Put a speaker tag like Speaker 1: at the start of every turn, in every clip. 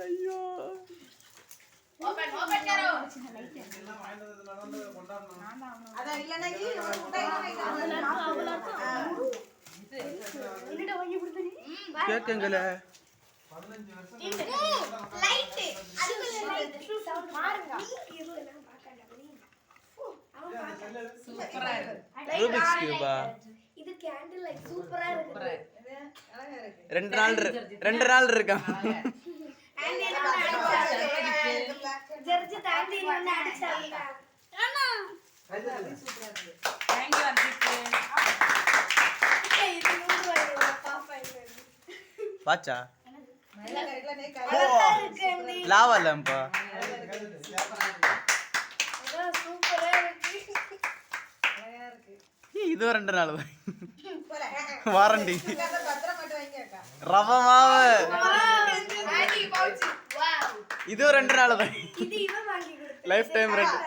Speaker 1: ஐயோ
Speaker 2: open open करो
Speaker 1: கேக்கங்கல
Speaker 2: light அதுக்குள்ள லைட் மாறுங்க சூப்பரா இருக்கு
Speaker 1: ரூபிக்ஸ் கியூபா
Speaker 2: இது கேண்டில் லைட் சூப்பரா இருக்கு அழகா இருக்கு
Speaker 1: 2 நாள் இருக்கா
Speaker 2: ஜர்ஜி தாண்டி வந்து அடிச்சாங்க ஆமா சூப்பரா இருக்கு थैंक यू அர்ஜித் இது 100 ரூபாய் பாப்பா
Speaker 1: பாச்சா லாவா லாம்பா
Speaker 2: சூப்பரா இருக்கு அழகா இருக்கு
Speaker 1: இது 2 நாள் வாரண்டி ரவா மாவு
Speaker 2: ஆடி பவுச் வாவ்
Speaker 1: இது 2 நாள் தான்
Speaker 2: இது இவன் வாங்கி கொடுத்தா
Speaker 1: லைஃப் டைம் ரெண்ட்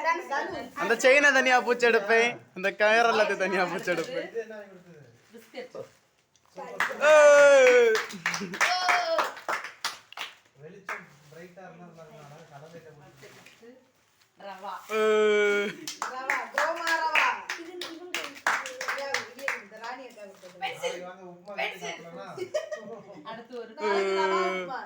Speaker 1: அந்த செயினை தனியா பூச்சி எடுப்பேன் அந்த கயர் எல்லாத்தையும் தனியா பூச்சி எடுப்பேன்
Speaker 2: பிஸ்கட்
Speaker 3: வெளிச்சம் பிரைட்டா இருந்தா கடலைட்ட போட்டு
Speaker 2: ரவா
Speaker 4: ரவா கோமா ரவா
Speaker 2: இது இவன்
Speaker 4: இந்த ராணியை காமிச்சது
Speaker 2: பென்சில்
Speaker 3: வாங்க உப்புமா
Speaker 2: பென்சில்
Speaker 3: சாப்பிடலாம்
Speaker 2: அடுத்து ஒரு
Speaker 4: ரவா உப்புமா